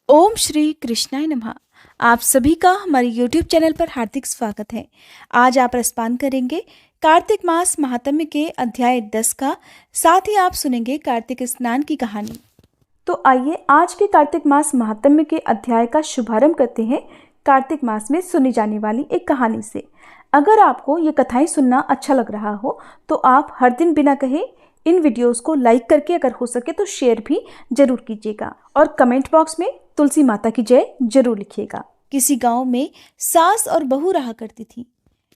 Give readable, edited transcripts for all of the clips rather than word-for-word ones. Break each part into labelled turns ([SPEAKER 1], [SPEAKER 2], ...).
[SPEAKER 1] ओम श्री कृष्णाय नमः। आप सभी का हमारे YouTube चैनल पर हार्दिक स्वागत है। आज आप रसपान करेंगे कार्तिक मास महात्म्य के अध्याय 10 का, साथ ही आप सुनेंगे कार्तिक स्नान की कहानी। तो आइए आज के कार्तिक मास महात्म्य के अध्याय का शुभारंभ करते हैं कार्तिक मास में सुनी जाने वाली एक कहानी से। अगर आपको ये कथाएं सुनना अच्छा लग रहा हो तो आप हर दिन बिना कहे इन वीडियोस को लाइक करके अगर हो सके तो शेयर भी जरूर कीजिएगा और कमेंट बॉक्स में तुलसी माता की जय जरूर लिखिएगा। किसी गांव में सास और बहू रहा करती थी।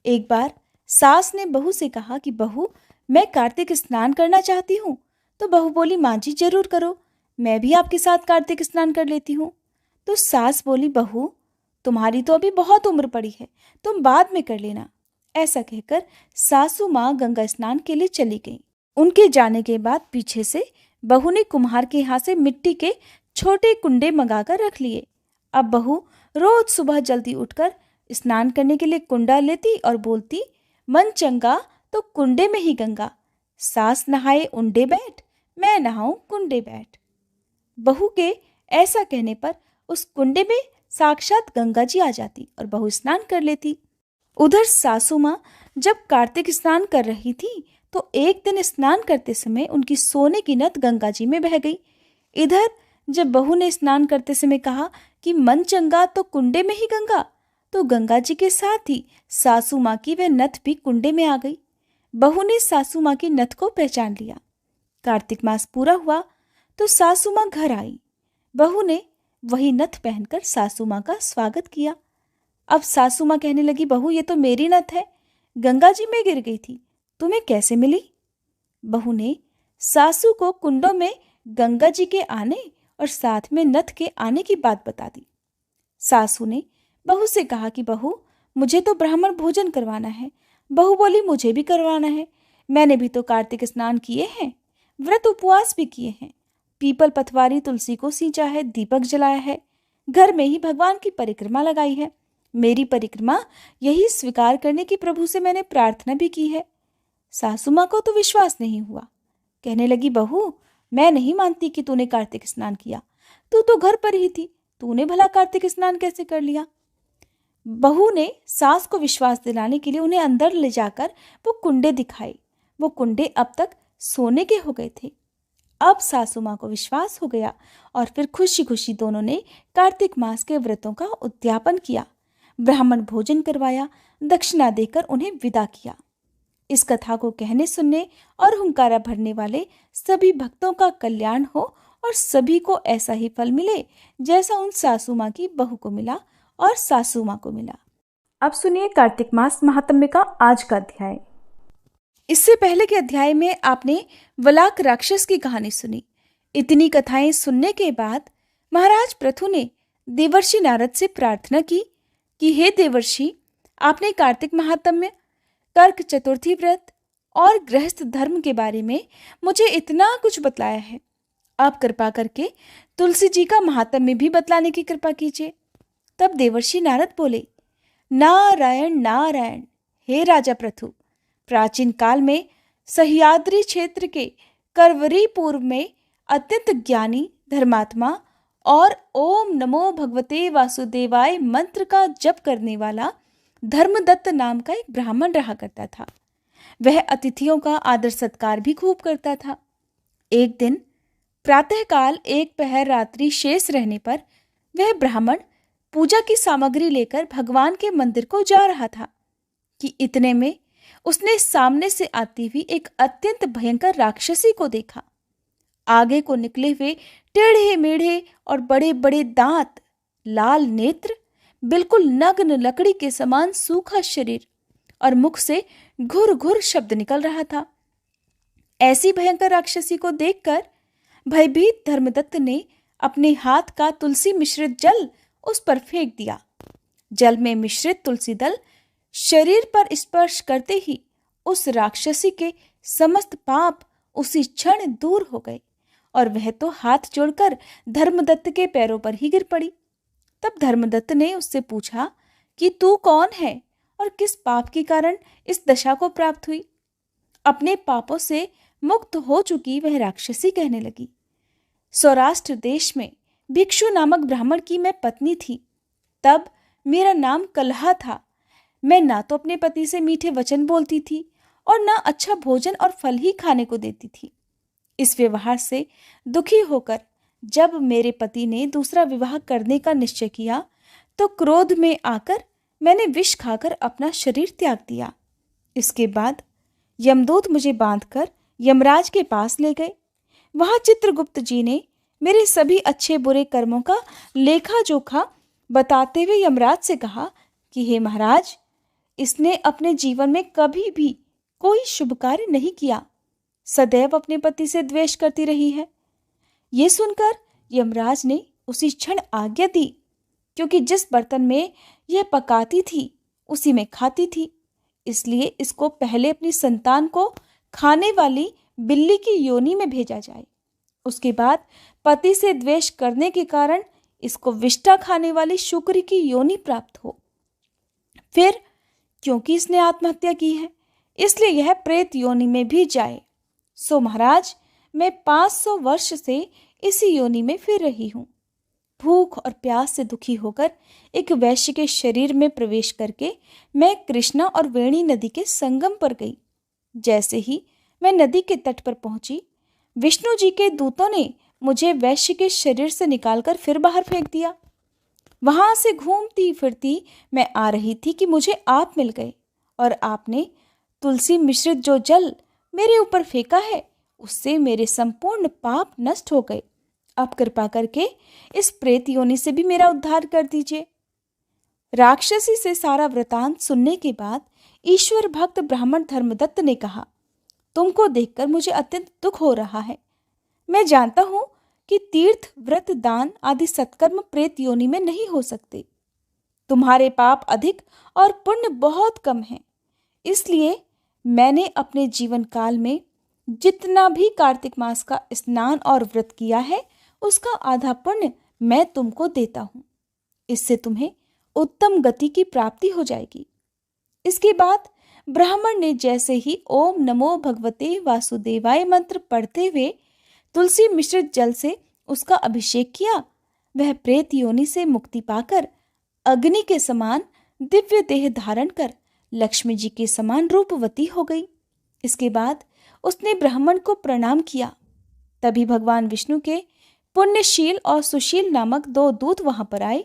[SPEAKER 1] एक बार सास ने बहू से कहा कि बहू, मैं कार्तिक स्नान करना चाहती हूँ। तो बहू बोली, माँ जी जरूर करो, मैं भी आपके साथ कार्तिक स्नान कर लेती हूँ। तो सास बोली, बहू तुम्हारी तो अभी बहुत उम्र पड़ी है, तुम बाद में कर लेना। ऐसा कहकर सासू माँ गंगा स्नान के लिए चली गई। उनके जाने के बाद पीछे से बहू ने कुम्हार के यहाँ से मिट्टी के छोटे कुंडे मंगाकर रख लिए। अब बहू रोज सुबह जल्दी उठकर स्नान करने के लिए कुंडा लेती और बोलती, मन चंगा तो कुंडे में ही गंगा, सास नहाए उंडे बैठ, मैं नहाऊं कुंडे बैठ। बहू के ऐसा कहने पर उस कुंडे में साक्षात गंगा जी आ जाती और बहू स्नान कर लेती। उधर सासू माँ जब कार्तिक स्नान कर रही थी तो एक दिन स्नान करते समय उनकी सोने की नथ गंगा जी में बह गई। इधर जब बहू ने स्नान करते समय कहा कि मन चंगा तो कुंडे में ही गंगा, तो गंगा जी के साथ ही सासू माँ की वह नथ भी कुंडे में आ गई। बहू ने सासू माँ की नथ को पहचान लिया। कार्तिक मास पूरा हुआ तो सासू माँ घर आई। बहू ने वही नथ पहनकर सासू माँ का स्वागत किया। अब सासू माँ कहने लगी, बहू ये तो मेरी नथ है, गंगा जी में गिर गई थी, तुम्हें कैसे मिली? बहू ने सासू को कुंडों में गंगा जी के आने और साथ में नथ के आने की बात बता दी। सासू ने बहू से कहा कि बहू मुझे तो ब्राह्मण भोजन करवाना है। बहू बोली, मुझे भी करवाना है, मैंने भी तो कार्तिक स्नान किए हैं, व्रत उपवास भी किए हैं, पीपल पथवारी तुलसी को सींचा है, दीपक जलाया है, घर में ही भगवान की परिक्रमा लगाई है। मेरी परिक्रमा यही स्वीकार करने की प्रभु से मैंने प्रार्थना भी की है। सासू माँ को तो विश्वास नहीं हुआ। कहने लगी, बहू मैं नहीं मानती कि तूने कार्तिक स्नान किया, तू तो घर पर ही थी, तूने भला कार्तिक स्नान कैसे कर लिया? बहू ने सास को विश्वास दिलाने के लिए उन्हें अंदर ले जाकर वो कुंडे दिखाए। वो कुंडे अब तक सोने के हो गए थे। अब सासू माँ को विश्वास हो गया और फिर खुशी खुशी दोनों ने कार्तिक मास के व्रतों का उद्यापन किया, ब्राह्मण भोजन करवाया, दक्षिणा देकर उन्हें विदा किया। इस कथा को कहने सुनने और हुंकारा भरने वाले सभी भक्तों का कल्याण हो और सभी को ऐसा ही फल मिले जैसा उन सासू माँ की बहू को मिला और सासू माँ को मिला। अब सुनिए कार्तिक मास महात्म्य का आज का अध्याय। इससे पहले के अध्याय में आपने वलाक राक्षस की कहानी सुनी। इतनी कथाएं सुनने के बाद महाराज पृथु ने देवर्षि नारद से प्रार्थना की कि हे देवर्षि, आपने कार्तिक महात्म्य, कर्क चतुर्थी व्रत और गृहस्थ धर्म के बारे में मुझे इतना कुछ बतलाया है, आप कृपा करके तुलसी जी का महात्म्य भी बतलाने की कृपा कीजिए। तब देवर्षि नारद बोले, नारायण नारायण, हे राजा पृथु, प्राचीन काल में सह्याद्री क्षेत्र के करवरीपुर में अत्यंत ज्ञानी धर्मात्मा और ओम नमो भगवते वासुदेवाय मंत्र का जप करने वाला धर्मदत्त नाम का एक ब्राह्मण रहा करता था। वह अतिथियों का आदर सत्कार भी खूब करता था। एक दिन प्रातःकाल एक पहर रात्रि शेष रहने पर वह ब्राह्मण पूजा की सामग्री लेकर भगवान के मंदिर को जा रहा था कि इतने में उसने सामने से आती हुई एक अत्यंत भयंकर राक्षसी को देखा। आगे को निकले हुए टेढ़े मेढ़े और बड़े बड़े दांत, लाल नेत्र, बिल्कुल नग्न लकड़ी के समान सूखा शरीर और मुख से घुर घुर शब्द निकल रहा था। ऐसी भयंकर राक्षसी को देखकर भयभीत धर्मदत्त ने अपने हाथ का तुलसी मिश्रित जल उस पर फेंक दिया। जल में मिश्रित तुलसी दल शरीर पर स्पर्श करते ही उस राक्षसी के समस्त पाप उसी क्षण दूर हो गए और वह तो हाथ जोड़कर धर्मदत्त के पैरों पर ही गिर पड़ी। तब धर्मदत्त ने उससे पूछा कि तू कौन है और किस पाप के कारण इस दशा को प्राप्त हुई? अपने पापों से मुक्त हो चुकी वह राक्षसी कहने लगी, सौराष्ट्र देश में भिक्षु नामक ब्राह्मण की मैं पत्नी थी। तब मेरा नाम कलहा था। मैं ना तो अपने पति से मीठे वचन बोलती थी और ना अच्छा भोजन और फल ही खाने को देती थी। इस व्यवहार से दुखी होकर जब मेरे पति ने दूसरा विवाह करने का निश्चय किया तो क्रोध में आकर मैंने विष खाकर अपना शरीर त्याग दिया। इसके बाद यमदूत मुझे बांधकर यमराज के पास ले गए। वहां चित्रगुप्त जी ने मेरे सभी अच्छे बुरे कर्मों का लेखा जोखा बताते हुए यमराज से कहा कि हे महाराज, इसने अपने जीवन में कभी भी कोई शुभ कार्य नहीं किया, सदैव अपने पति से द्वेष करती रही है। ये सुनकर यमराज ने उसी क्षण आज्ञा दी, क्योंकि जिस बर्तन में यह पकाती थी उसी में खाती थी, इसलिए इसको पहले अपनी संतान को खाने वाली बिल्ली की योनि में भेजा जाए। उसके बाद पति से द्वेष करने के कारण इसको विष्ठा खाने वाली शुक्र की योनि प्राप्त हो। फिर क्योंकि इसने आत्महत्या की है इसलिए यह प्रेत योनि में भी जाए। सो महाराज, मैं 500 वर्ष से इसी योनि में फिर रही हूँ। भूख और प्यास से दुखी होकर एक वैश्य के शरीर में प्रवेश करके मैं कृष्णा और वेणी नदी के संगम पर गई। जैसे ही मैं नदी के तट पर पहुंची, विष्णु जी के दूतों ने मुझे वैश्य के शरीर से निकालकर फिर बाहर फेंक दिया। वहां से घूमती फिरती मैं आ रही थी कि मुझे आप मिल गए और आपने तुलसी मिश्रित जो जल मेरे ऊपर फेंका है उससे मेरे संपूर्ण पाप नष्ट हो गए। अब कृपा करके इस प्रेत योनि से भी मेरा उद्धार कर दीजिए। राक्षसी से सारा वृतांत सुनने के बाद ईश्वर भक्त ब्राह्मण धर्मदत्त ने कहा, तुमको देखकर मुझे अत्यंत दुख हो रहा है। मैं जानता हूं कि तीर्थ, व्रत, दान आदि सत्कर्म प्रेत योनि में नहीं हो सकते। तुम्हारे पाप अधिक और पुण्य बहुत कम है। इसलिए मैंने अपने जीवन काल में जितना भी कार्तिक मास का स्नान और व्रत किया है उसका आधा पुण्य मैं तुमको देता हूं। इससे तुम्हें उत्तम गति की प्राप्ति हो जाएगी। इसके बाद ब्राह्मण ने जैसे ही ओम नमो भगवते वासुदेवाय मंत्र पढ़ते हुए तुलसी मिश्रित जल से उसका अभिषेक किया, वह प्रेत योनि से मुक्ति पाकर अग्नि के समान दिव्य देह धारण कर लक्ष्मी जी के समान रूपवती हो गई। इसके बाद उसने ब्राह्मण को प्रणाम किया। तभी भगवान विष्णु के पुण्यशील और सुशील नामक 2 दूत वहां पर आए।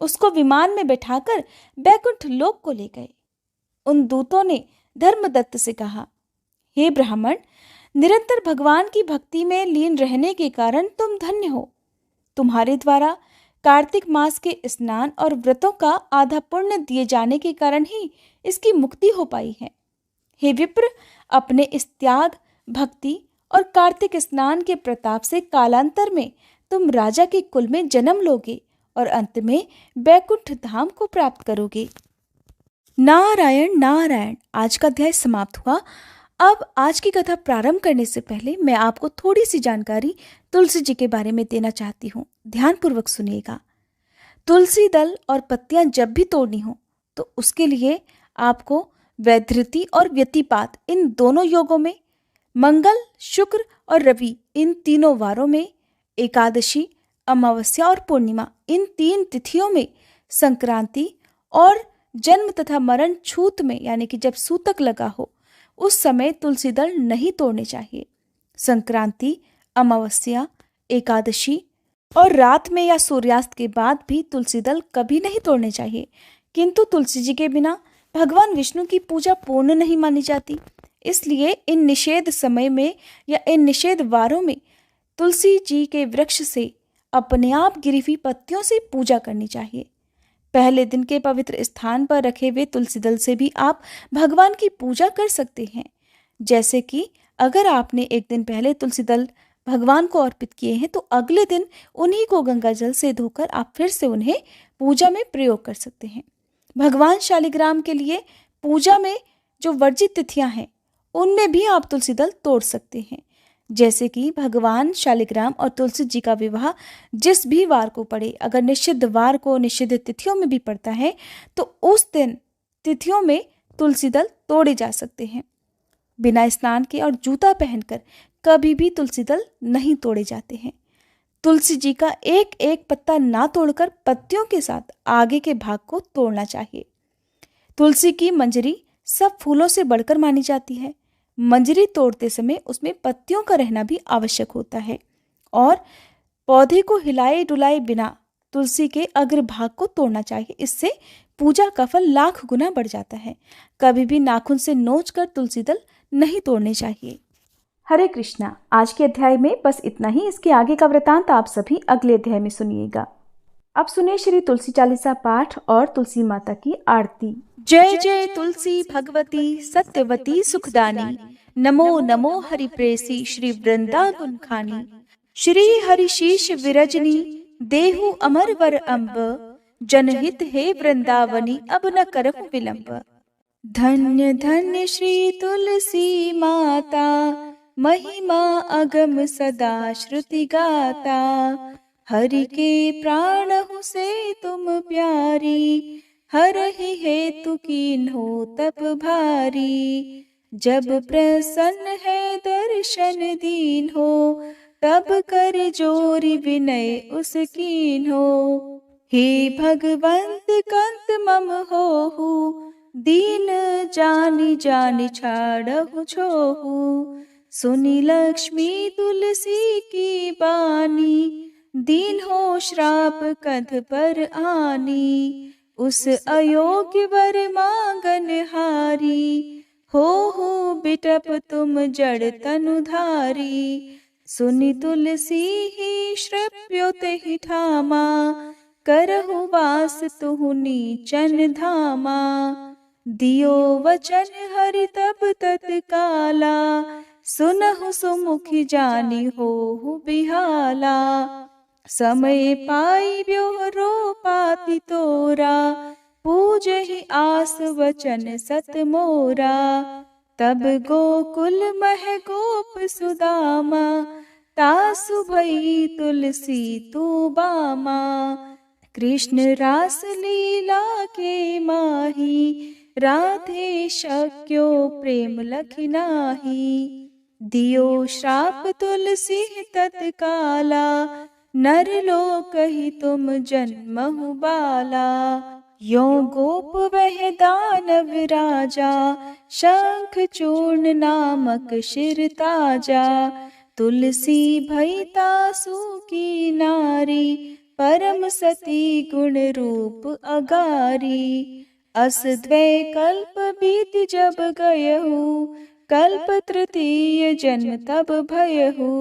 [SPEAKER 1] उसको विमान में बैठाकर बैकुंठ लोक को ले गए। उन दूतों ने धर्मदत्त से कहा, हे ब्राह्मण, निरंतर भगवान की भक्ति में लीन रहने के कारण तुम धन्य हो। तुम्हारे द्वारा कार्तिक मास के स्नान और व्रतों का आधा पुण्य दिए जाने के कारण ही इसकी मुक्ति हो पाई है। हे विप्र, अपने इस त्याग, भक्ति और कार्तिक स्नान के प्रताप से कालांतर में तुम राजा के कुल में जन्म लोगे और अंत में बैकुंठ धाम को प्राप्त करोगे। नारायण नारायण। आज का अध्याय समाप्त हुआ। अब आज की कथा प्रारंभ करने से पहले मैं आपको थोड़ी सी जानकारी तुलसी जी के बारे में देना चाहती हूँ। ध्यानपूर्वक सुनिएगा। तुलसी दल और पत्तियां जब भी तोड़नी हो तो उसके लिए आपको वैधृति और व्यतिपात इन दोनों योगों में, मंगल, शुक्र और रवि इन तीनों वारों में, एकादशी, अमावस्या और पूर्णिमा इन 3 तिथियों में, संक्रांति और जन्म तथा मरण छूत में यानी कि जब सूतक लगा हो उस समय तुलसी दल नहीं तोड़ने चाहिए। संक्रांति, अमावस्या, एकादशी और रात में या सूर्यास्त के बाद भी तुलसी दल कभी नहीं तोड़ने चाहिए। किंतु तुलसी जी के बिना भगवान विष्णु की पूजा पूर्ण नहीं मानी जाती। इसलिए इन निषेध समय में या इन निषेध वारों में तुलसी जी के वृक्ष से अपने आप गिरी हुई पत्तियों से पूजा करनी चाहिए। पहले दिन के पवित्र स्थान पर रखे हुए तुलसी दल से भी आप भगवान की पूजा कर सकते हैं। जैसे कि अगर आपने एक दिन पहले तुलसी दल भगवान को अर्पित किए हैं तो अगले दिन उन्हीं को गंगा जल से धोकर आप फिर से उन्हें पूजा में प्रयोग कर सकते हैं। भगवान शालिग्राम के लिए पूजा में जो वर्जित तिथियां हैं उनमें भी आप तुलसी दल तोड़ सकते हैं। जैसे कि भगवान शालिग्राम और तुलसी जी का विवाह जिस भी वार को पड़े, अगर निषिद्ध वार को निषिद्ध तिथियों में भी पड़ता है तो उस दिन तिथियों में तुलसी दल तोड़े जा सकते हैं। बिना स्नान के और जूता पहनकर कभी भी तुलसी दल नहीं तोड़े जाते हैं। तुलसी जी का एक एक पत्ता ना तोड़कर पत्तियों के साथ आगे के भाग को तोड़ना चाहिए। तुलसी की मंजरी सब फूलों से बढ़कर मानी जाती है। मंजरी तोड़ते समय उसमें पत्तियों का रहना भी आवश्यक होता है और पौधे को हिलाए डुलाए बिना तुलसी के अग्र भाग को तोड़ना चाहिए। इससे पूजा का फल लाख गुना बढ़ जाता है। कभी भी नाखून से नोचकर तुलसी दल नहीं तोड़ने चाहिए। हरे कृष्णा। आज के अध्याय में बस इतना ही। इसके आगे का वृतांत आप सभी अगले अध्याय में सुनिएगा। अब सुनिए श्री तुलसी चालीसा पाठ और तुलसी माता की आरती। जय जय तुलसी भगवती सत्यवती सुखदानी, नमो नमो हरि प्रेसी श्री वृंदा गुणखानी। श्री हरि शीश विरजनी देहु अमर वर अम्ब, जनहित हे वृंदावनी अब न करहु विलंब। धन्य धन्य श्री तुलसी माता, महिमा अगम सदा श्रुति गाता। हरि के प्राणहु से तुम प्यारी, हरहि हेतु कीन्हो तप भारी। जब प्रसन्न है दर्शन दीन हो, तब कर जोरी विनय उस कीन्हो। हे भगवंत कंत मम होहु, दीन जानि जानि छाड़हु छोहु। सुनी लक्ष्मी तुलसी की बानी, दीन हो श्राप कध पर आनी। उस अयोग्य वर मांगन हारी, हो बिटप तुम जड़ तनुधारी। सुनि तुलसी ही श्रव्योत ही ठामा, करहु वास तुहु नीचन धामा। दियो वचन हरि तब तत्काला, सुनहु सुमुखी जानी होहु बिहाला। समय पाई ब्योहरो पाति तोरा, पूजहि आस वचन सत मोरा। तब गोकुल मह गोप सुदामा, तासु भई तुलसी तू बामा। कृष्ण रास लीला के माही, राधे शक्यो प्रेम लखि नाही। दियो श्राप तुलसी तत्काला, नर लोक ही तुम जन्महु बाला। यो गोप वह दानव राजा, शंख चूर्ण नामक शिर ताजा। तुलसी भई तासु की नारी, परम सती गुण रूप अगारी। अस द्वै कल्प बीत जब गयहु, कल्प तृतीय जन्म तब भयहु।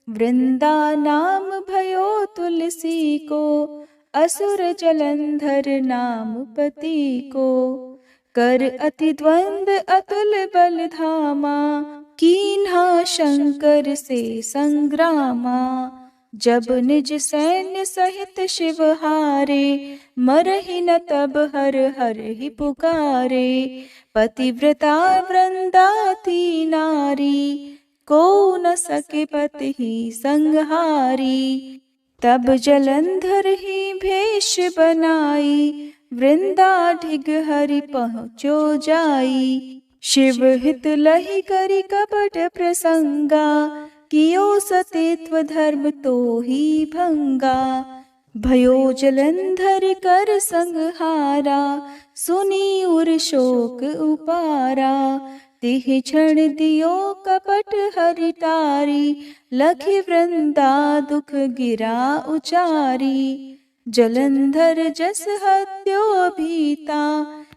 [SPEAKER 1] वृंदा नाम भयो तुलसी को, असुर जलंधर नाम पति को। कर अति द्वंद अतुल बल धामा, कीन्हा शंकर से संग्रामा। जब निज सैन्य सहित शिव हारे, मरहि न तब हर हर ही पुकारे। पतिव्रता वृंदा थी नारी, को न सके पति ही संहारी। तब जलंधर ही भेष बनाई, वृंदा ढिग हरि पहुँचो जाई। शिव हित लहि करि कपट प्रसंगा, कियो सतीत्व धर्म तो ही भंगा। भयो जलंधर कर संहारा, सुनी उर शोक उपारा। तिह क्षण दियो कपट हरि टारी, लखि वृंदा दुख गिरा उचारी। जलंधर जस हत्यो भीता,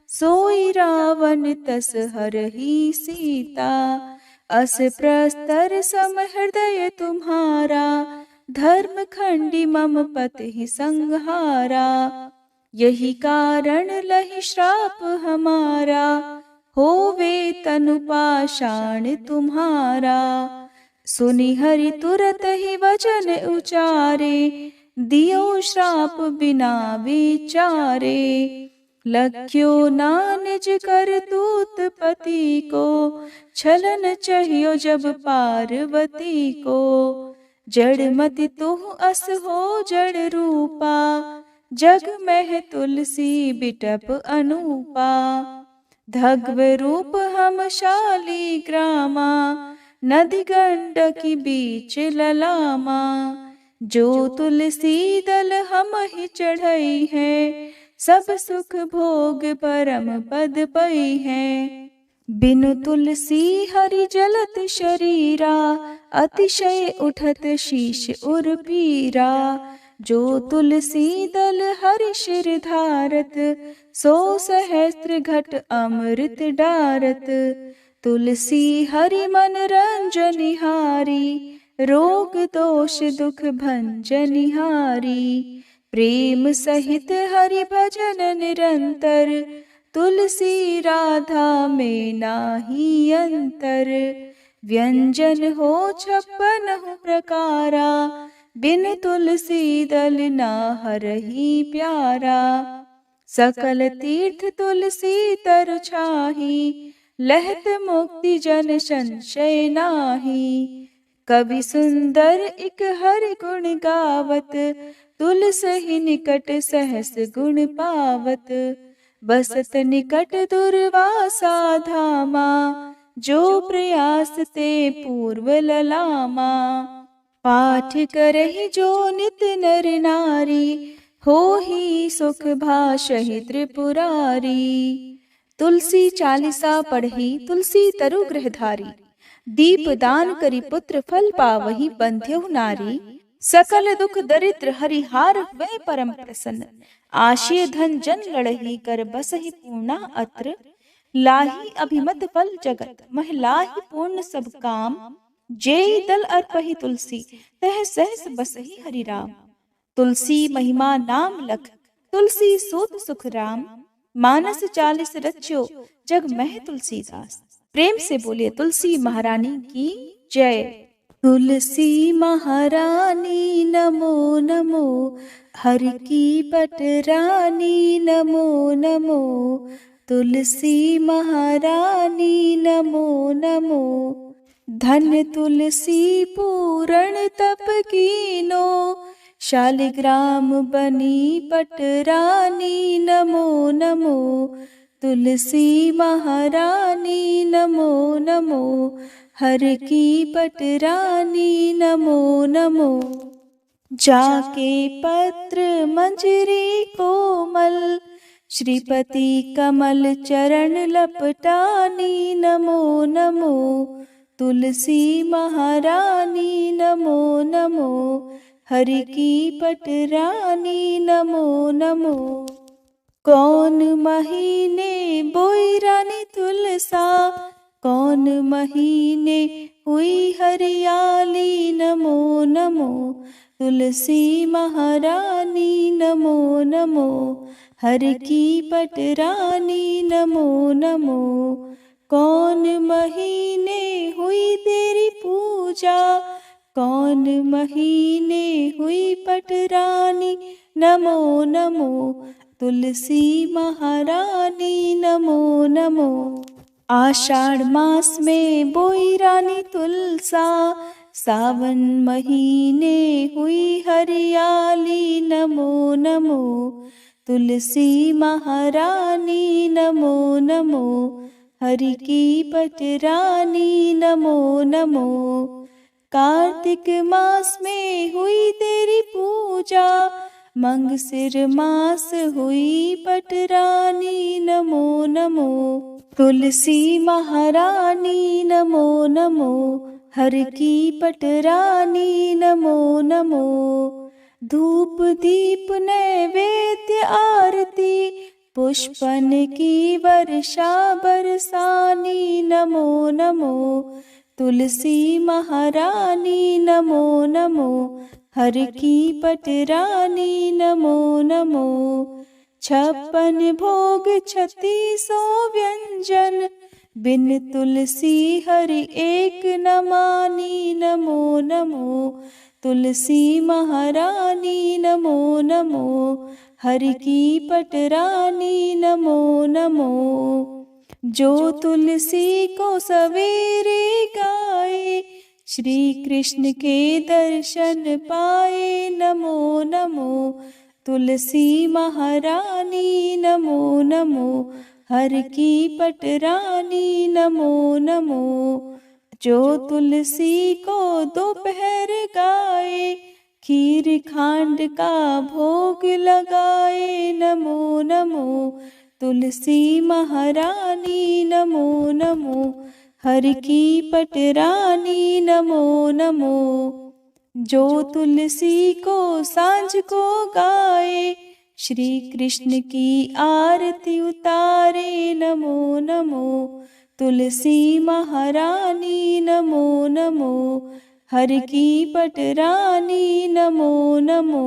[SPEAKER 1] सोई रावण तस हरहि सीता। अस प्रस्तर सम हृदय तुम्हारा, धर्म खंडी मम पति संहारा। यही कारण लहि श्राप हमारा, होवे तनु पाषाण तुम्हारा। सुनि हरि तुरत ही वचन उचारे, दियो श्राप बिना विचारे। लख्यो ना निज कर दूत पति को, छलन चाहियो जब पार्वती को। जड़ मति तुह अस हो जड़ रूपा, जग में तुलसी बिटप अनूपा। धग्व रूप हम शाली ग्रामा, नदी गंडकी बीच ललामा। जो तुलसी दल हम ही चढ़ई है, सब सुख भोग परम पद पई है। बिनु तुलसी हरि जलत शरीरा, अतिशय उठत शीश उर पीरा। जो तुलसी दल हरि शिर धारत, सो सहस्त्र घट अमृत डारत। तुलसी हरि मन रंजनिहारी, रोग दोष दुख भंजनिहारी। प्रेम सहित हरि भजन निरंतर, तुलसी राधा में नाही अंतर। व्यंजन हो 56 प्रकारा, बिन तुलसी दल ना हरहि प्यारा। सकल तीर्थ तुलसी तर छाही, लहत मुक्ति जन संशय नाही। कवि सुंदर एक हरि गुण गावत, तुलसी निकट सहस गुण पावत। बसत निकट दुर्वासा धामा, जो प्रयास ते पूर्व ललामा। पाठ करहि जो नित नर नारी, होहि सुख भाषहि त्रिपुरारी। तुलसी चालीसा पढ़ी तुलसी तरु गृहधारी, दीप दान करी पुत्र फल पावहि बंध्यहु नारी। सकल दुख दरिद्र हरिहार हुए परम प्रसन्न, आशय धन जन लड़ही कर बसहि पूर्णा अत्र। लाही अभिमत फल जगत महिलाहि पूर्ण सब काम, जेहि दल अर्पहि तुलसी तह सहस बसहि हरि राम। तुलसी महिमा नाम लख, तुलसी सूत सुख राम। मानस 40 रच्यो, जग मह तुलसीदास। प्रेम से बोलिए तुलसी महारानी की जय। तुलसी महारानी नमो नमो, हर की पटरानी नमो नमो। तुलसी महारानी नमो नमो, धन तुलसी पूरण तप कीनो। शालिग्राम बनी पटरानी नमो नमो। तुलसी महारानी नमो नमो, हर की पटरानी नमो नमो। जाके पत्र मंजरी कोमल, श्रीपति कमल चरण लपटानी नमो नमो। तुलसी महारानी नमो नमो, हर की पटरानी नमो नमो। कौन महीने बोई रानी तुलसा, कौन महीने हुई हरियाली नमो नमो। तुलसी महारानी नमो नमो, हर की पटरानी नमो नमो। कौन महीने हुई तेरी पूजा, कौन महीने हुई पटरानी नमो नमो। तुलसी महारानी नमो नमो। आषाढ़ मास में बोई रानी तुलसा, सावन महीने हुई हरियाली नमो नमो। तुलसी महारानी नमो नमो, हरि की पटरानी नमो नमो। कार्तिक मास में हुई तेरी पूजा, मंगसिर मास हुई पटरानी नमो नमो। तुलसी महारानी नमो नमो, हर की पटरानी नमो नमो। धूप दीप नैवेद्य आरती, पुष्पन की वर्षा बरसानी नमो नमो। तुलसी महारानी नमो नमो, हर की पटरानी नमो नमो। 56 भोग 3600 व्यंजन, बिन तुलसी हरि एक न मानी नमो नमो। तुलसी महारानी नमो नमो, हरि की पटरानी नमो नमो। जो तुलसी को सवेरे गाए, श्री कृष्ण के दर्शन पाए नमो नमो। तुलसी महारानी नमो नमो, हर की पटरानी नमो नमो। जो तुलसी को दोपहर गाए, खीर खांड का भोग लगाए। नमो नमो तुलसी महारानी, नमो नमो हर की पटरानी, नमो नमो। जो तुलसी को सांझ को गाए, श्री कृष्ण की आरती उतारे। नमो नमो तुलसी महारानी, नमो नमो हर की पटरानी, नमो नमो।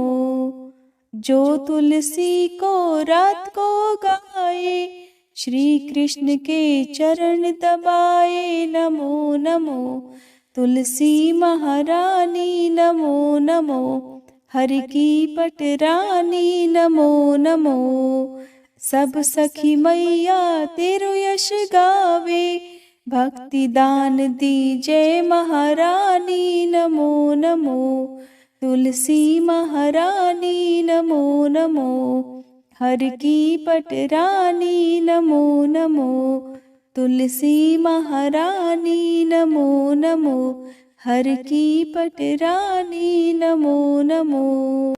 [SPEAKER 1] जो तुलसी को रात को गाए, श्री कृष्ण के चरण दबाए। नमो नमो तुलसी महारानी, नमो नमो हर की पटरानी, नमो नमो। सब सखी मैया तेरो यश गावे, भक्ति दान दीजय महारानी। नमो नमो तुलसी महारानी, नमो नमो हर की पटरानी, नमो नमो तुलसी महारानी, नमो नमो हर की पटरानी, नमो नमो।